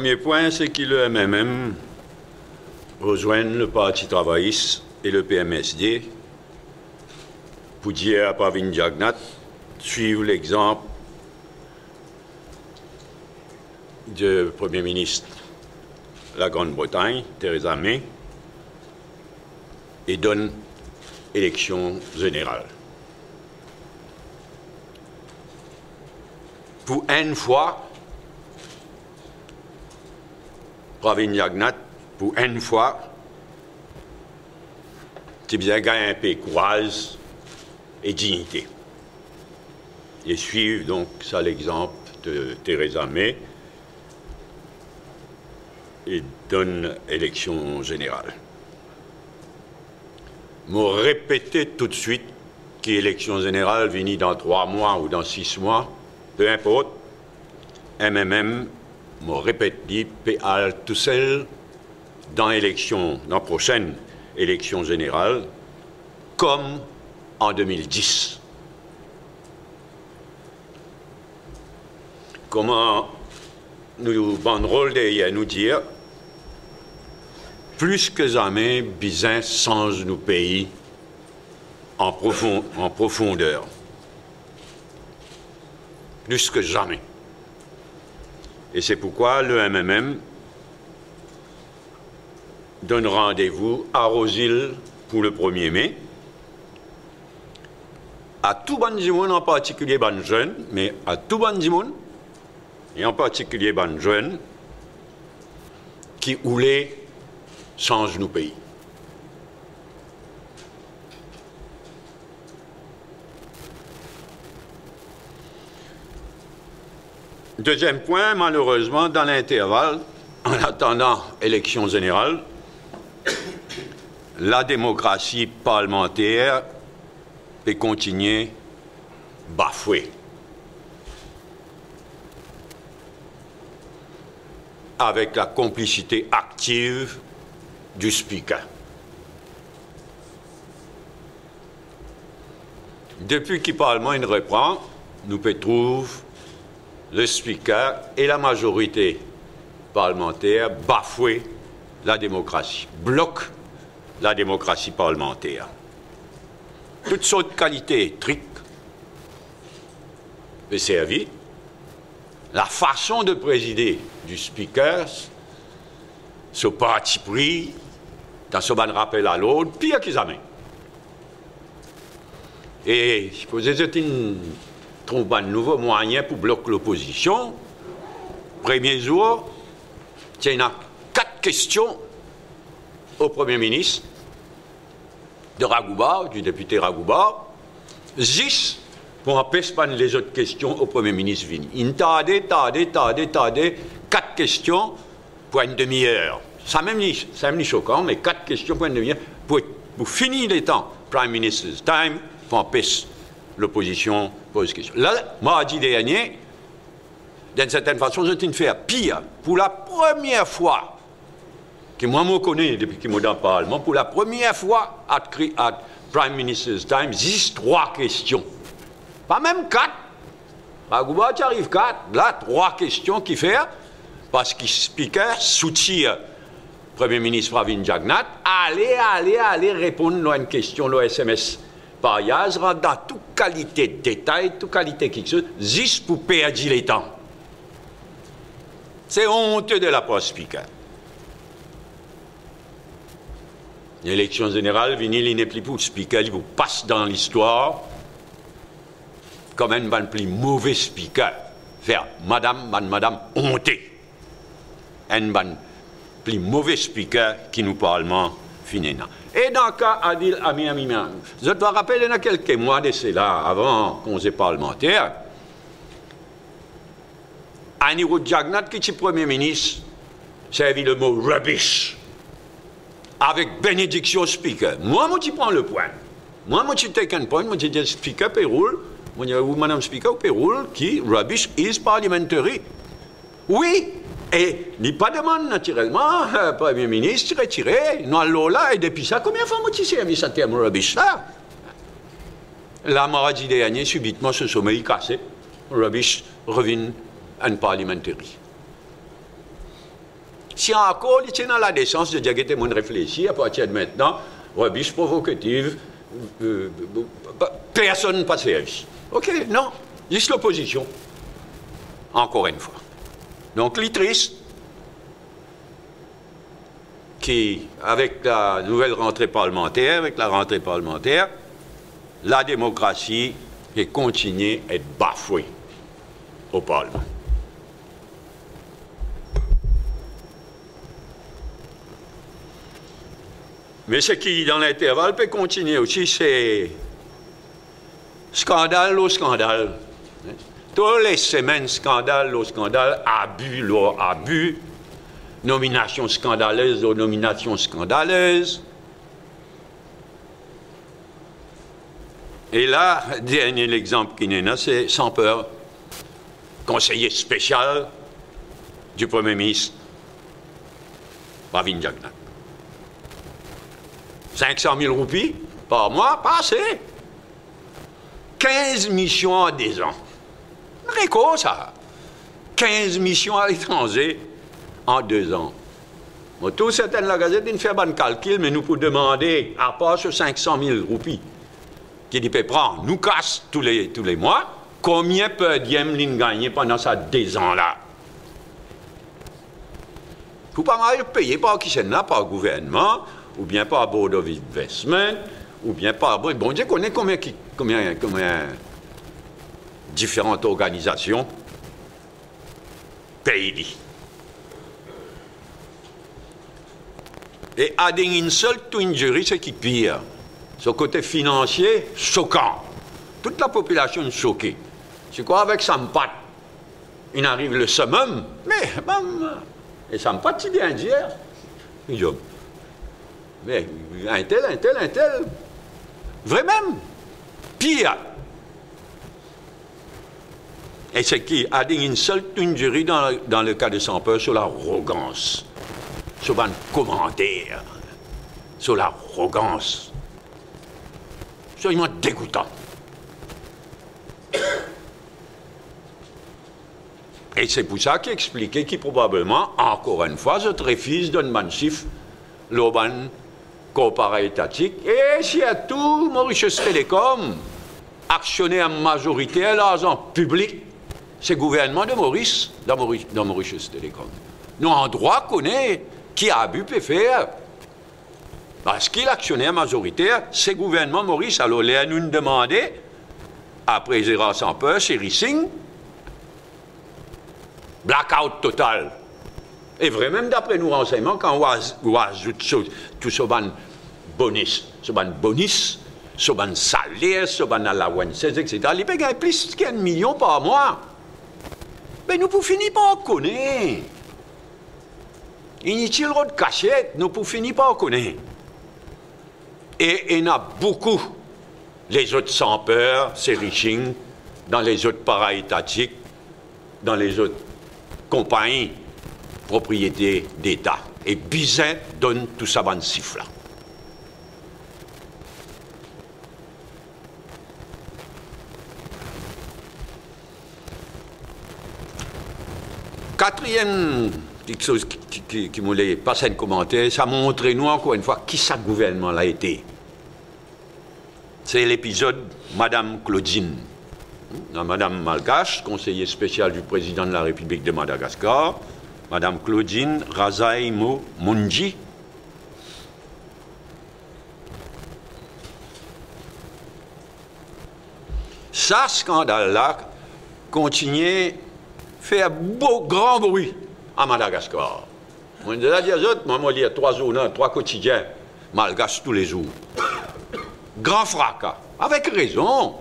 premier point, c'est que le MMM rejoigne le Parti travailliste et le PMSD pour dire à Pravin Jagnnath, suivre l'exemple du Premier ministre de la Grande-Bretagne, Theresa May, et donne élection générale. Pour une fois, Pravin Jagnnath, pour une fois, c'est bien gagner un peu de courage et dignité. Et suivre donc ça l'exemple de Theresa May et donne élection générale. Me répéter tout de suite qu'élection générale venue dans 3 mois ou dans 6 mois, peu importe, MMM me répète dit PAL tout seul dans la prochaine élection générale, comme en 2010. Comment nous banderole derrière nous dire plus que jamais, Bizin change nos pays en profondeur. Plus que jamais. Et c'est pourquoi le MMM donne rendez-vous à Rosil pour le 1er mai, à tout Bandimoun, en particulier ban jeunes, mais à tout Bandimoun, et en particulier ban jeunes, qui voulaient changer nos pays. Deuxième point, malheureusement, dans l'intervalle, en attendant élection générale, la démocratie parlementaire peut continuer bafouée. Avec la complicité active du speaker. Depuis que le Parlement il reprend, nous peut trouver le speaker et la majorité parlementaire bafouer la démocratie, bloquent la démocratie parlementaire. Toutes sortes de qualités triques peut servir. La façon de présider du speaker, ce parti pris, dans ce bon rappel à l'autre, pire qu'ils amènent. Et si vous trouvez un nouveau moyen pour bloquer l'opposition, premier jour, il y a 4 questions au Premier ministre de Ragouba, du député Ragouba, 10 pour empêcher les autres questions au Premier ministre Vini. Il tardé, 4 questions pour une demi-heure. Ça même ni choquant, mais 4 questions pour une demi-heure pour finir les temps. Prime Minister's time, pour empêcher l'opposition pose question. Là, mardi dernier, d'une certaine façon, je t'ai fait pire. Pour la première fois, que moi je connais depuis que je suis dans le Parlement, pour la première fois, à Prime Minister's time, 3 questions. Pas même 4. Ragouba, tu arrives 4. Là, 3 questions qui fait, parce que le speaker soutient le Premier ministre Pravin Jagnnath, allez répondre à une question, le SMS par Yaz, dans toute qualité de détail, toute qualité quelque chose, juste pour perdre les temps. C'est honteux de la part speaker. L'élection générale, il n'est plus pour le speaker, il vous passe dans l'histoire comme un plus mauvais speaker. Faire madame hontée. Un plus mauvais speaker qui nous parlement finina. Et dans le cas Adil Ami, je dois rappeler il y a quelques mois de cela, avant le conseil parlementaire, Anirudh Jagnnath, qui est Premier ministre, servi le mot rubbish, avec bénédiction speaker. Moi, je prends le point. Moi, je take un point, je dis speaker, Péroul, Madame Speaker, Péroul, qui rubbish is parliamentary. Oui, et n'y pas demande naturellement, Premier ministre, retiré, non là, et depuis ça, combien de fois moi tu sais mis ce terme rubbish là? La mardi dernier, subitement, ce sommeil cassé, rubbish revient en parliamentary. Si encore, il est dans la décence de dire que tout le monde réfléchit à partir de maintenant, rebiche provocative, personne ne passe servi. OK, non, juste l'opposition. Encore une fois. Donc, l'ITRIS, qui, avec la nouvelle rentrée parlementaire, la démocratie est continuée à être bafouée au Parlement. Mais ce qui, dans l'intervalle, peut continuer aussi, c'est scandale au scandale. Toutes les semaines, scandale au scandale, abus au abus, nomination scandaleuse aux nominations scandaleuses. Et là, dernier exemple qui n'est là, c'est sans peur, conseiller spécial du Premier ministre, Pravin Jagnat. 500 000 roupies par mois, pas assez. 15 missions en 10 ans. C'est quoi ça? 15 missions à l'étranger en 2 ans. Bon, tout certaines la Gazette, ils ne font pas de calcul, mais nous pouvons demander, à part sur 500 000 roupies, qui peut prendre, nous casse tous les mois, combien peut Diem gagner pendant ces 2 ans-là? Il ne faut pas mal payer par qui c'est là, par le gouvernement, ou bien par Board of Investment, ou bien par... Bon Dieu connaît combien différentes organisations pays. Et à une seule injury, c'est qui pire. Ce côté financier, choquant. Toute la population est choquée. C'est quoi avec Sampat? Il arrive le summum, mais et Sampat, c'est bien dire. Mais un tel. Vraiment, pire. Et c'est qui a dit une seule injury dans le cas de Sans-Peur sur l'arrogance, sur un commentaire, sur l'arrogance. Absolument dégoûtant. Et c'est pour ça qu'il expliquait qu'il probablement, encore une fois, je refuse d'un mansif l'Oban comparé étatique. Et s'il y a tout, Mauritius Télécom, actionnaire majoritaire, l'argent public, c'est le gouvernement de Maurice, dans Mauritius Télécom. Nous, en droit, connaît qui a abus peut faire. Parce qu'il est actionnaire majoritaire, c'est le gouvernement Maurice. Alors, là, nous demandons, après Gérard Sans-Peur, chez Rissing, blackout total. Et vrai, même d'après nos renseignements, quand on ajoute tout ce bonus, ce salaire, ce allowance, etc., il peut gagner plus qu'un million par mois. Mais nous pouvons finir par connaître. Inutile de cachette, nous pouvons finir par connaître. Et il y en a beaucoup, les autres sans peur, c'est Riching, dans les autres para-étatiques, dans les autres compagnies, propriété d'État. Et Bizet donne tout ça dans le chiffre-là. Quatrième petite chose qui me passe un commentaire, ça montre nous encore une fois qui ça gouvernement a été. C'est l'épisode Madame Claudine. Madame Malgache, conseiller spécial du président de la République de Madagascar, Madame Claudine Razaïmo Munji. Ça, scandale-là, continue faire grand bruit à Madagascar. On dit à des autres, moi, il y a 3 journaux, 3 quotidiens, malgaches tous les jours. Grand fracas, avec raison,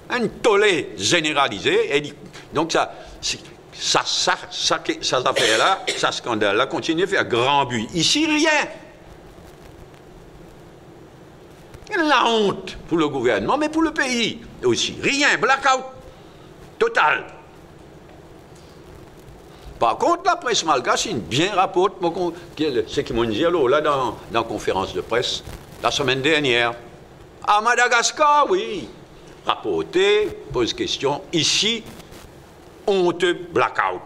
un tollé généralisé. Et donc, ça affaire-là, ça scandale-là, continue à faire grand bruit. Ici, rien. La honte pour le gouvernement, mais pour le pays aussi. Rien, blackout total. Par contre, la presse malgache, il bien rapporte ce qu'ils m'ont dit là dans la conférence de presse la semaine dernière. À Madagascar, oui. Rapporter, pose question. Ici, honteux blackout.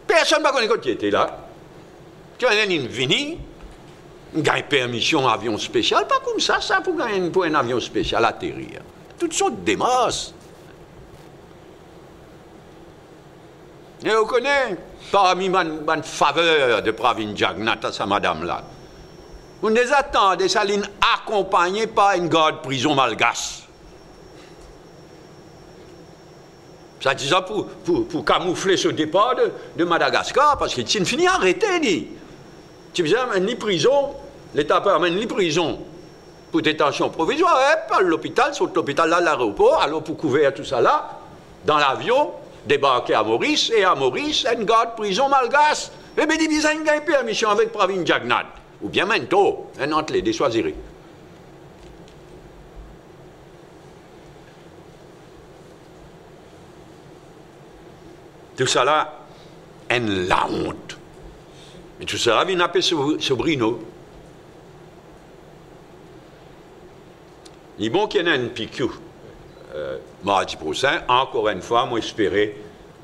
Personne ne va connaître qui était là. Tu as une vini, il a une permission avion spécial, pas comme ça pour un avion spécial atterrir. Toutes sortes de masses. Et on connaît, parmi ma faveur de Pravin Jagnnath à sa madame-là, on les attend des salines accompagnées par une garde prison malgache. Ça dit ça pour camoufler ce départ de Madagascar, parce que tu finis arrêté, dit. Tu faisais une prison, l'État permet une prison pour détention provisoire, par l'hôpital, sur l'hôpital, là, l'aéroport, alors pour couvrir tout ça là, dans l'avion, débarquer à Maurice, et à Maurice, une garde prison malgache. Et bien, il y a une permission avec Pravin Jagnnath, ou bien Mento, un entre les deux choisirez. Tout ça là, la honte. Et tout ça là, vient appeler Sobrino. Il est bon qu'il y ait un PQ. Mardi prochain, encore une fois, moi j'espérais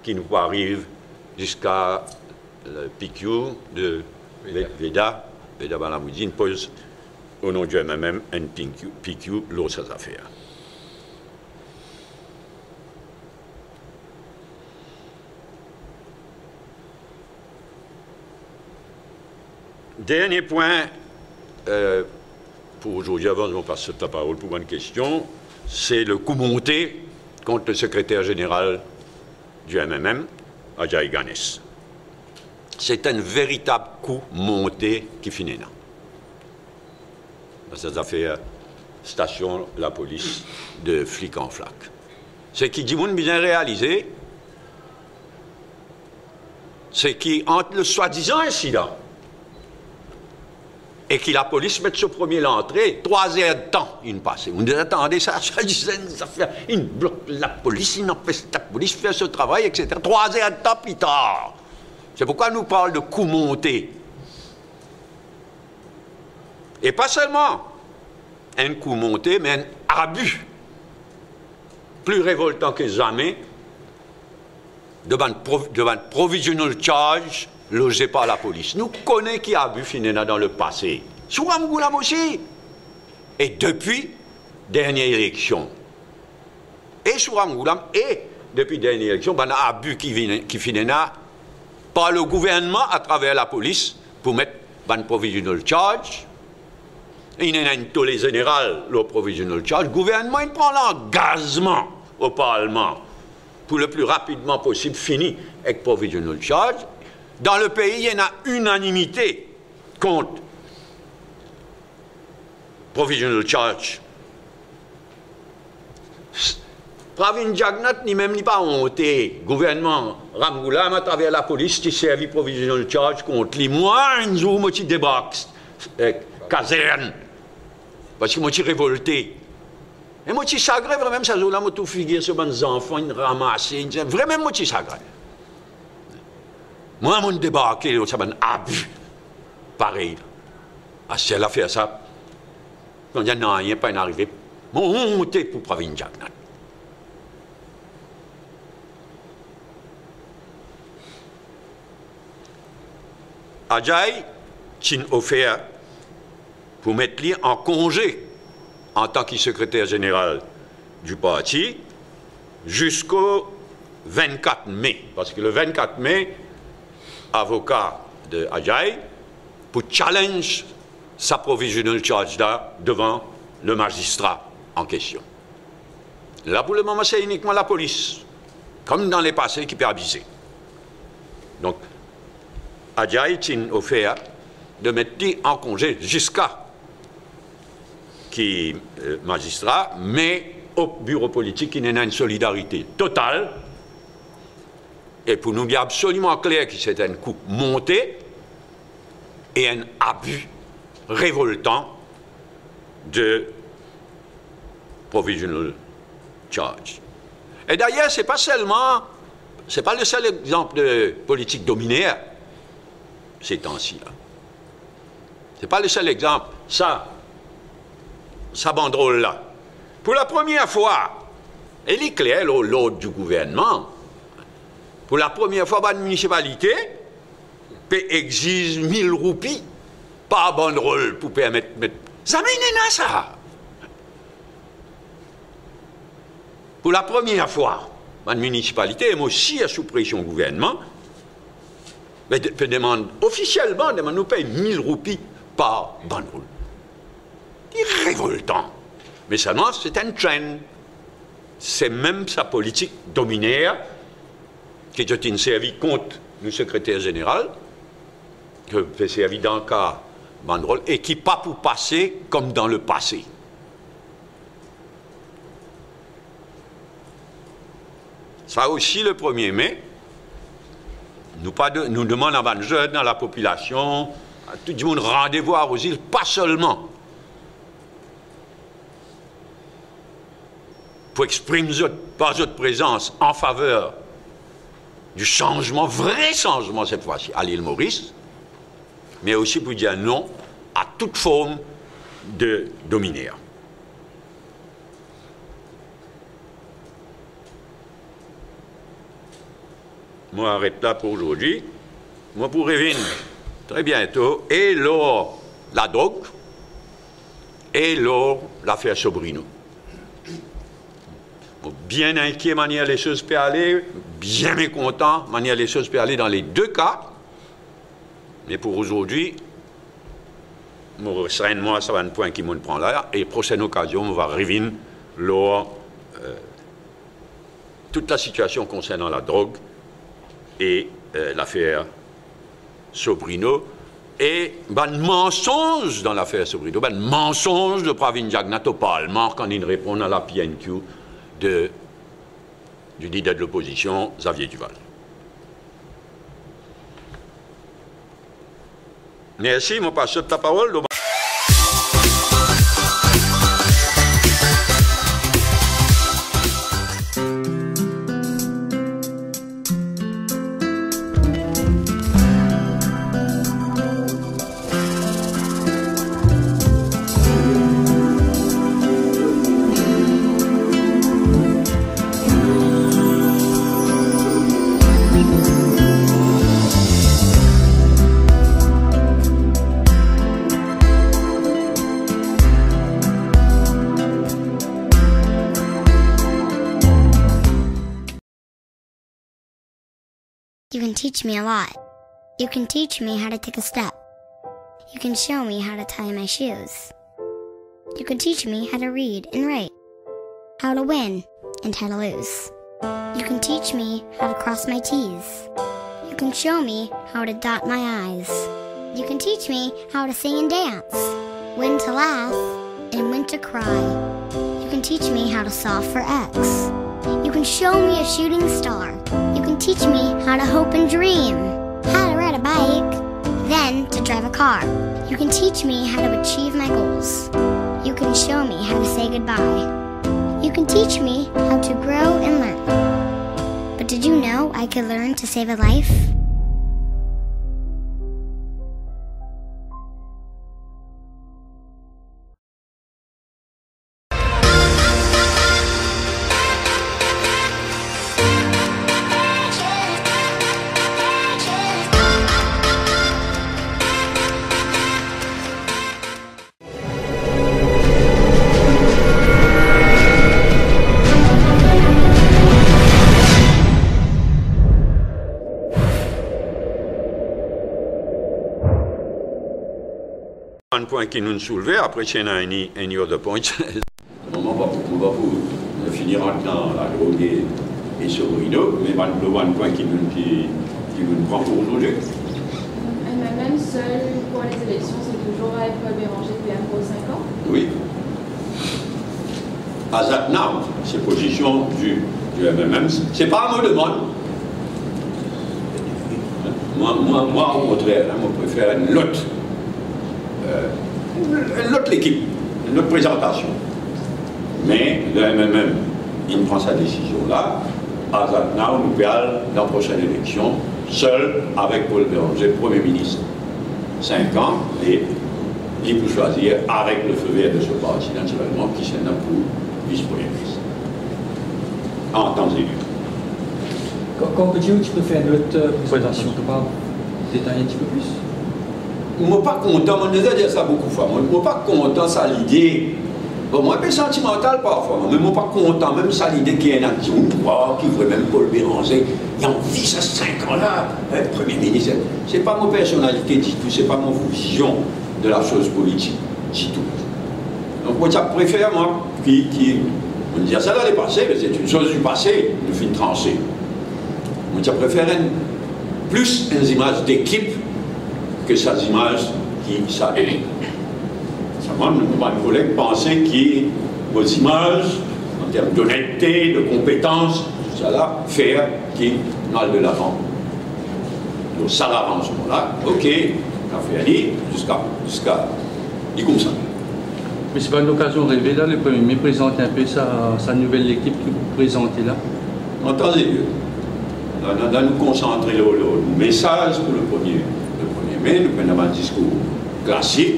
qu'il nous arrive jusqu'à le PQ de Veda Balamoudine pose au nom du MMM un PQ l'autre affaires. Dernier point, pour aujourd'hui, avant de passer la parole pour une question, c'est le coup monté contre le secrétaire général du MMM, Ajay Ganesh. C'est un véritable coup monté qui finit là. Ça fait station la police de flic en flac. Ce qui dit bien réalisé, c'est qu'entre le soi-disant incident et que la police mette sur premier l'entrée, 3 heures de temps, il passe. On dit, attendez, ça fait, il bloque la police, il empêche la police faire ce travail, etc. 3 heures de temps plus tard. C'est pourquoi nous parle de coup monté. Et pas seulement un coup monté, mais un abus plus révoltant que jamais devant provisional charge logé par la police. Nous connaissons qui a bu Finena dans le passé. Sous Ramgoulam aussi. Et depuis dernière élection. Et sous Ramgoulam, et depuis dernière élection, il y a un abus qui Finena par le gouvernement à travers la police pour mettre un provisional charge. Il y a un tollé général, le provisional charge. Le gouvernement il prend l'engagement au Parlement pour le plus rapidement possible finir avec provisional charge. Dans le pays, il y en a unanimité contre provisional charge. Pravin Jagnnath ni même pas honté. Gouvernement Ramgoulam à travers la police qui servi provisional charge contre lui. Moi, un jour, je débarque caserne parce que je suis révolté. Et moi, je suis sagré vraiment, ça joue là, je suis figure sur mes enfants, ils ramassent, vraiment, moi, je suis sagré. Moi, je débarqué, ça m'a abus. Pareil. Ah, si elle a fait ça, quand il n'y a rien, pas arrivé, mon honte pour Pravin Jagnnath. Ajay, qui a offert pour mettre lui en congé en tant que secrétaire général du parti jusqu'au 24 mai. Parce que le 24 mai, avocat de Ajay, pour challenge sa provisional charge là devant le magistrat en question. Là, pour le moment, c'est uniquement la police, comme dans les passés, qui peut abuser. Donc, Ajay a offert de mettre en congé jusqu'à qui magistrat, mais au bureau politique, il y a une solidarité totale. Et pour nous dire absolument clair que c'est un coup monté et un abus révoltant de provisional charge. Et d'ailleurs, c'est pas le seul exemple de politique dominaire ces temps-ci là. C'est pas le seul exemple. Ça banderole là. Pour la première fois, elle est claire, l'ordre du gouvernement, Pour la première fois, la municipalité exige 1000 roupies par banderole pour permettre. Ça mène à ça. Pour la première fois, la municipalité, et moi aussi, sous pression du gouvernement, demande officiellement, nous paye 1000 roupies par banderole. C'est révoltant. Mais seulement, c'est un trend. C'est même sa politique dominaire qui est servi contre le secrétaire général, qui fait servi dans le cas banderole, et qui pas pour passer comme dans le passé. Ça aussi, le 1er mai, nous demandons à les jeunes, à la population, à tout le monde, rendez-vous aux îles, pas seulement pour exprimer par votre présence en faveur du changement, vrai changement cette fois-ci, à l'île Maurice, mais aussi pour dire non à toute forme de dominaire. Moi, arrête là pour aujourd'hui. Moi, pour revenir très bientôt, et lors la drogue, et lors l'affaire Sobrino. Bien inquiet, manière les choses peuvent aller, bien mécontent, manière les choses peuvent aller dans les deux cas. Mais pour aujourd'hui, moi, sereinement, ça va un point qui me prend là, et prochaine occasion, on va revenir lors toute la situation concernant la drogue et l'affaire Sobrino, et un mensonge dans l'affaire Sobrino, un mensonge de Pravin Jagnat au Parlement quand il répond à la PNQ du leader de l'opposition, Xavier Duval. Merci, mon passe ta parole. You can teach me a lot. You can teach me how to take a step. You can show me how to tie my shoes. You can teach me how to read and write, how to win and how to lose. You can teach me how to cross my T's. You can show me how to dot my I's. You can teach me how to sing and dance, when to laugh and when to cry. You can teach me how to solve for X. You can show me a shooting star. You can teach me how to hope and dream, how to ride a bike, then to drive a car. You can teach me how to achieve my goals. You can show me how to say goodbye. You can teach me how to grow and learn. But did you know I could learn to save a life? Un point qui nous soulevait, après il y a un autre point. On va finir dans la drogue et Sobrino, mais un point qui nous prend pour aujourd'hui. MMM seul pour les élections, c'est toujours avec Paul Béranger PM pour 5 ans? Oui. À Zatnam, c'est position du MMM. C'est pas un mot de mode. Moi, au contraire, moi, je préfère une autre équipe, une autre présentation. Mais le MMM, il prend sa décision là. À Zatnam, nous perdons dans la prochaine élection, seul avec Paul Béranger, Premier ministre. 5 ans, et il peut choisir avec le feu vert de ce parti, naturellement, qui s'en a pour vice-premier ministre. En temps élu. Quand tu peux faire notre présentation, tu peux détailler un petit peu plus? Je ne suis pas content, on nous a dit ça beaucoup de fois. Je ne suis pas content, ça l'idée. Bon, moi, je suis sentimental parfois, mais je ne suis pas content, même ça l'idée qu'il y a un action, qui voudrait même Paul Béranger. Il a envie, ça, 5 ans-là, Premier ministre. Ce n'est pas mon personnalité du tout, ce n'est pas mon vision de la chose politique du tout. Donc, moi, je préfère, moi, on dit ça dans les passés, mais c'est une chose du passé, de fin tranché. Moi, je préfère plus une image d'équipe que ces images qui s'allument. Moi, mon collègue pensait que vos images, en termes d'honnêteté, de compétences, tout ça là, faire qui n'aille de l'avant. Donc ça l'arrangement là, ok, on a fait aller jusqu'à dit comme ça. Mais c'est pas une occasion rêvée là, le Premier ministre présente un peu sa nouvelle équipe que vous présentez là. Entendez, on va nous concentrer le message pour le 1er mai, nous prenons un discours classique.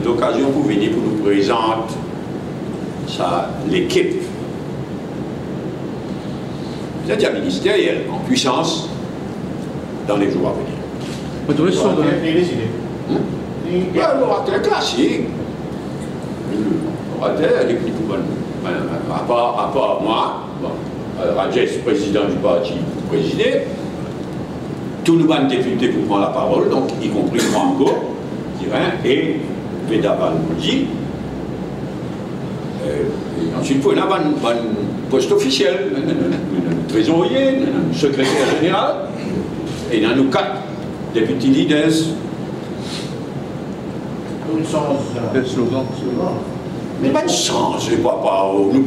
L'occasion pour venir pour nous présenter l'équipe. C'est-à-dire ministériel en puissance dans les jours à venir. Vous trouvez ça l'orateur classique. L'orateur, à part moi, Rajesh, président du parti, pour présider, tous nos bancs députés pour prendre la parole, donc y compris Franco, et Vedabal Moudi. Et ensuite, pour avoir un poste officiel, un trésorier, un secrétaire général, et il y a nous 4 députés leaders. Le slogan. Mais pas de chance, papa. Nous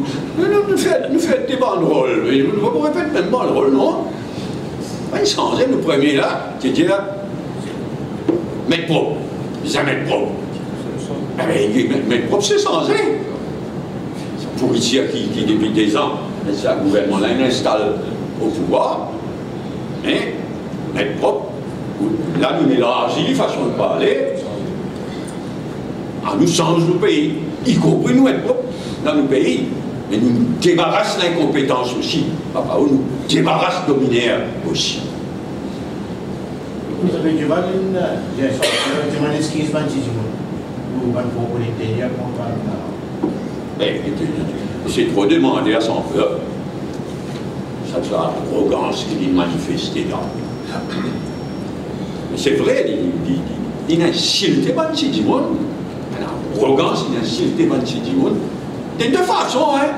faisons des banderoles. Vous ne répétez même banderoles, non? Pas de chance, nous premiers là, c'est dire, mettre propre, jamais mettre propre. Mais propre, c'est changé. Pour ici, qui depuis des ans, c'est un gouvernement là, il installe au pouvoir, mais mettre propre, là, nous élargit, façon de parler, nous change le pays, y compris nous être propre dans nos pays, mais nous débarrasse l'incompétence aussi, papa, nous débarrasse dominaire aussi. Vous avez du mal, ce qui se passe ici. C'est trop demandé à son peuple. Ça, c'est l'arrogance qu'il manifestait là. Mais c'est vrai, il insulte Bansi du monde. L'arrogance, il insulte Bansi du monde. De deux façons, hein.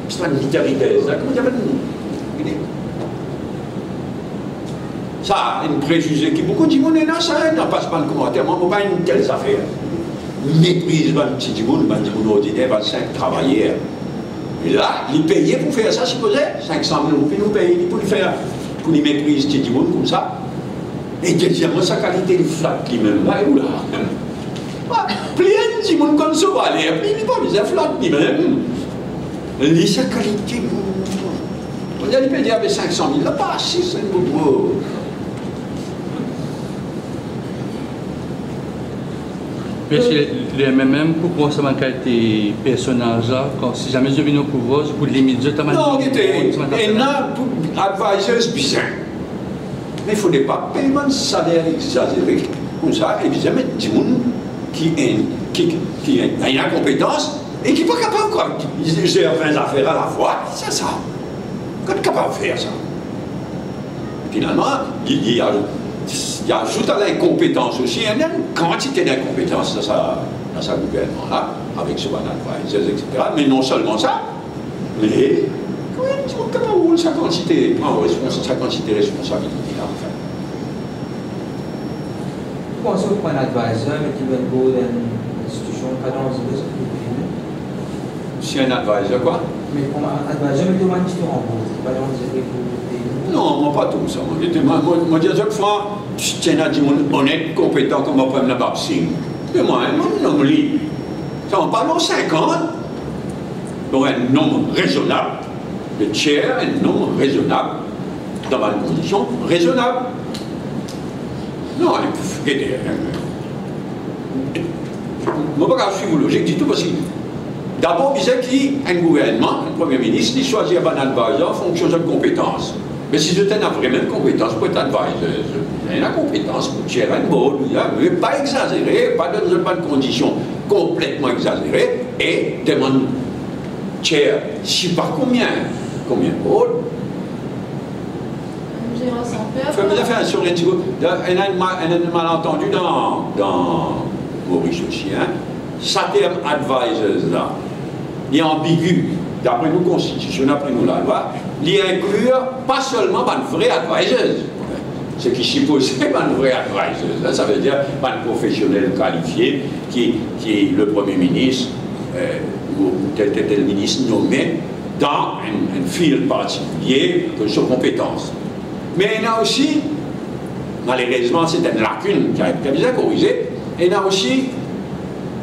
C'est pas une militarisation. Comment dire? Ça, une préjugé qui beaucoup de monde est là, ça n'en passe pas de commentaire. Moi, je ne pas une telle affaire. Méprise un petit monde ordinaire, 5 travailleurs. Et là, ils payaient pour faire ça, supposé 500 000 roupies, nous payaient pour le faire, pour les mépriser petit monde comme ça. Et deuxièmement, sa qualité de flat lui-même, là, ou là. Plein de petit monde comme ça, allez, il n'est pas bien flat lui-même. Et sa qualité, on a payé avec 500 000, là, pas 6, c'est beaucoup. Mais c'est le MMM, pourquoi ça manque des personnages là, si jamais je viens au pouvoir, vous limitez ta manière. Non, il y a advisors bizarres. Mais il ne faudrait pas payer un salaire exagéré comme ça, et bien mettre du monde qui a une incompétence et qui n'est pas capable quoi. Il gère 20 affaires à la fois, c'est ça. Quand il est capable de faire ça. Finalement, il ajoute à l'incompétence aussi, il y a une quantité d'incompétence dans sa gouvernement-là, avec ce advisors, etc. Mais non seulement ça, mais quand même, il est capable de sa quantité de responsabilité là, en fait. Vous pensez que pour un advisor, mais qui veut go dans une institution, pas dans une institution? Si un advisor, quoi? Mais pour un advisor, mais comment tu te rends compte? Pas dans une institution? Non, moi pas tout ça. Moi, je dis chaque fois, tu tiens à dire honnête, compétent, comme on prend la babsing. Mais moi, un homme libre. Ça, on parle en 50. Donc, un nombre raisonnable de tiers, un nombre raisonnable, dans une condition raisonnable. Non, il faut aider. Moi, je ne vais pas suivre logique du tout parce que d'abord, il disait qu'un gouvernement, un premier ministre, il choisit un advisor en fonction de ses compétences. Mais si je n'ai vraiment compétence pour être advisor, j'ai la compétence pour gérer un mode, mais pas exagéré, pas dans une bonne condition complètement exagérée, et demande, chair, je ne sais pas combien haut. Gérard Sampeur. Fais-moi faire un sourire, il y a un malentendu dans Maurice aussi, hein. Ça terme advisors là, il est ambigu. D'après nos constitutions, d'après nous la loi, il inclut pas seulement les vrais advisors, ce qui suppose les vrais advisors. Ça veut dire les professionnels qualifiés qui est le Premier ministre ou tel ministre nommé dans un field particulier de ses compétences. Mais il y a aussi, malheureusement, c'est une lacune qui a bien corrigée, il y a aussi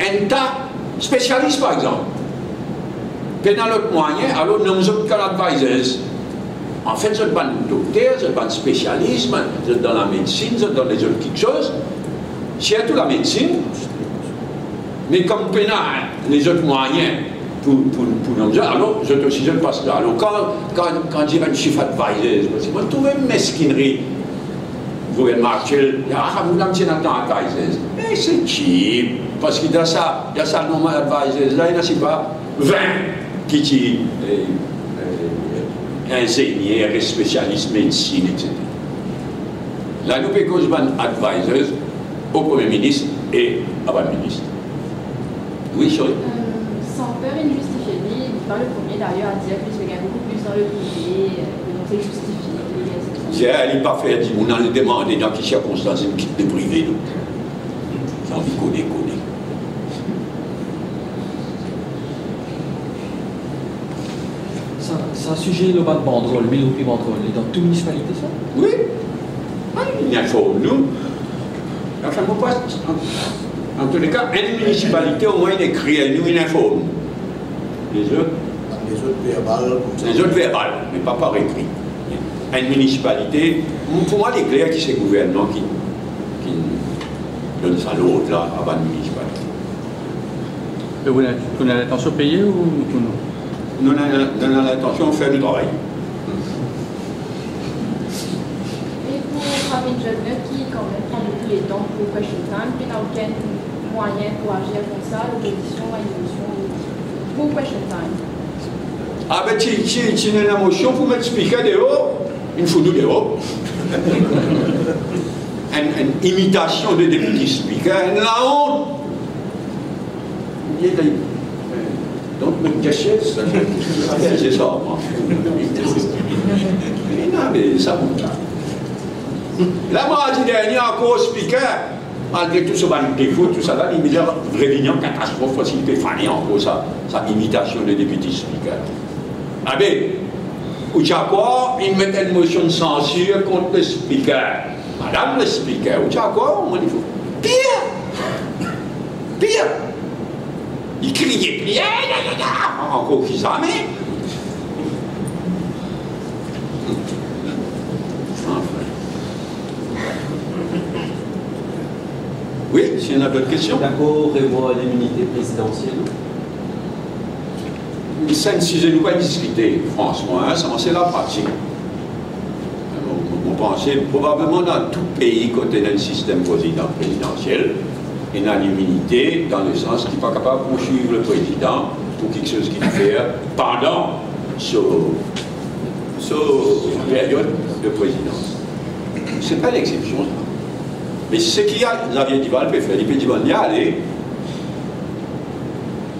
un tas spécialiste, par exemple. Puis dans l'autre moyen, alors nous sommes qu'un advisors. En fait, vous êtes pas un docteur, vous êtes pas un spécialiste, vous êtes dans la médecine, vous êtes dans les autres quelque chose. C'est tout la médecine. Mais comme les autres moyens pour nous dire, alors je aussi je passe là. Alors quand j'ai un chiffre advisors, je trouve une mesquinerie. Vous voyez Marshall, vous l'avez dit dans advisors. Mais c'est cheap, parce qu'il y a ça le nombre d'advisors là, il n'y a pas 20 qui ingénieurs et spécialistes médecine, etc. Là, nous avons advisors au Premier ministre et à la ministre. Oui, chérie. Sans peur, il justifiait. Il n'est pas le premier d'ailleurs à dire que je gagne beaucoup plus dans le privé, donc c'est justifié. Elle n'est pas fait, on a demandé dans quelles circonstances une quitte de privé. J'ai envie de connaître. C'est un sujet, le bas de banderole, le prix banderole, est dans toute municipalité, ça? Oui. Il informe nous. Enfin, moi, pas. En tous les cas, une municipalité, au moins, il écrit à nous, il informe. Les autres verbales. Les autres verbales, mais pas par écrit. Une municipalité, pour moi, les clairs qui c'est le gouvernement qui donne ça à l'autre, là, avant une municipalité. Et vous avez l'intention de payer ou non? Nous avons l'intention de faire du travail. Et pour Rabin Jobner, qui quand même prend de tous les temps pour question time, puis n'a aucun moyen pour agir comme ça, l'opposition à une motion pour question time. Ah ben, tu as une motion pour m'expliquer dehors, il faut nous dehors. Une imitation de député speaker, la honte. Donc, me cacher, c'est ça, moi. Non, mais ça monte là. La mardi dernier, encore speaker, malgré tout ce défaut, tout ça là, il me dit réunion catastrophe, parce qu'il peut faner encore sa imitation de député speaker. Ah ben, ou quoi, il met une motion de censure contre le speaker. Madame le speaker, ou quoi, on dit pire. Il criait, puis encore qu'ils en met. Oui, s'il y en a d'autres questions. D'accord, prévoit l'immunité présidentielle. Ça ne sujet nous pas discuter, franchement, hein, c'est la pratique. On pensait probablement dans tout pays, quand il y a un système présidentiel, il y a l'immunité dans le sens qu'il n'est pas capable de poursuivre le président pour quelque chose qu'il fait pendant cette période de présidence. Ce n'est pas l'exception, ça. Mais ce qu'il y a, Xavier Duval peut faire, il peut y aller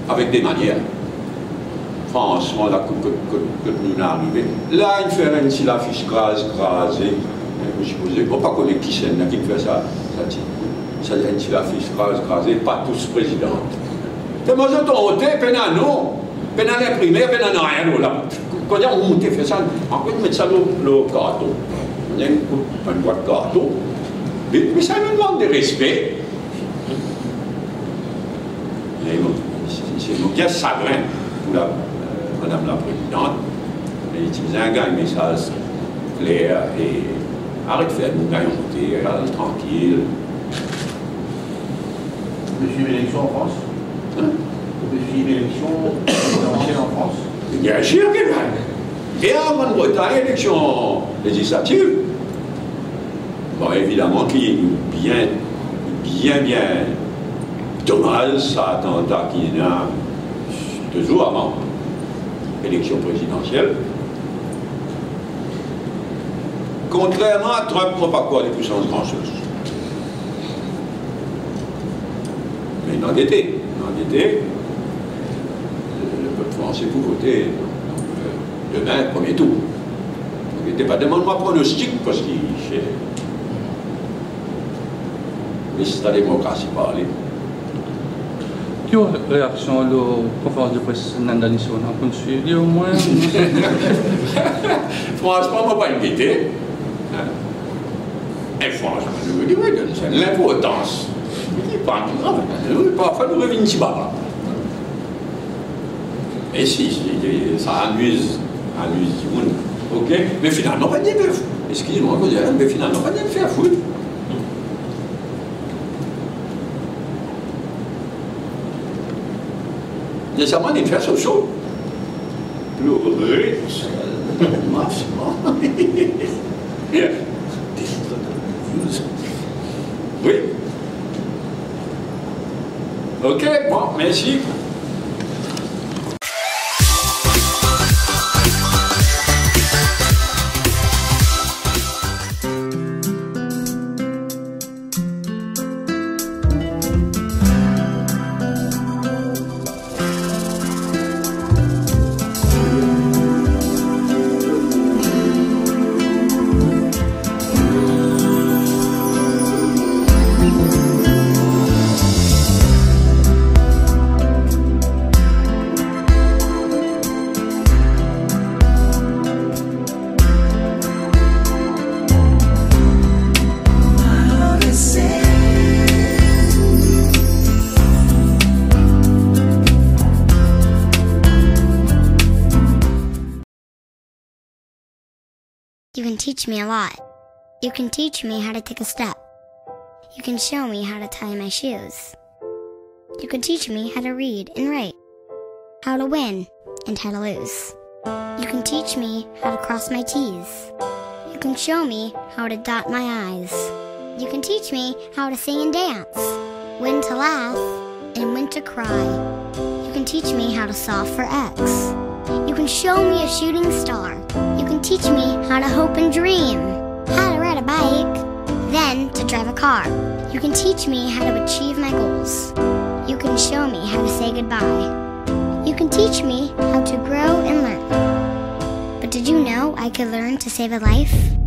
avec des manières. Franchement, la coupe que nous arrivons. Là, il fait un petit affiche crasée. Je suppose, on ne pas connaître qui c'est qui fait ça. Ça dit un petit affiche crasée, pas tous présidents. C'est moi, je t'en ôté, peine non. Peine à l'imprimer, peine à rien. Quand on monte, fait ça, on peut mettre ça le carton. On a une boîte de carton. Mais ça nous demande de respect. C'est bien chagrin pour Madame la Présidente. Elle utilise un message clair et arrête de faire nous monter, reste tranquille. Vous pouvez suivre l'élection en France? Vous pouvez suivre l'élection présidentielle en France? Bien sûr qu'il va. Et en Grande-Bretagne, élection législative, bon, évidemment, qui est bien dommage, ça attentat qu'il y a 2 jours avant l'élection présidentielle. Contrairement à Trump, on n'a pas quoi des puissances grand-chose. Mais il en était. Le peuple français pour voter demain, premier tour. Donc, il n'était pas demandement pronostic parce qu'il fait. Mais c'est la démocratie parler. Quelle réaction à la conférence de presse Nanda Nisona? On peut suivre au moins? Franchement, on ne m'a pas invité. Et franchement, je me dis, oui, c'est l'importance. Parfois, nous revenons ici bas. Et si, ça amuse du monde. Ok? Mais finalement, pas de bœuf. Excusez-moi, mais finalement, pas de faire foutre. Nécessairement, des faire chaud. Pleurer. Oui. Ok, bon, merci. You can teach me a lot. You can teach me how to take a step. You can show me how to tie my shoes. You can teach me how to read and write, how to win and how to lose. You can teach me how to cross my T's. You can show me how to dot my I's. You can teach me how to sing and dance, when to laugh and when to cry. You can teach me how to solve for X. You can show me a shooting star. You can teach me how to hope and dream, how to ride a bike, then to drive a car. You can teach me how to achieve my goals. You can show me how to say goodbye. You can teach me how to grow and learn. But did you know I could learn to save a life?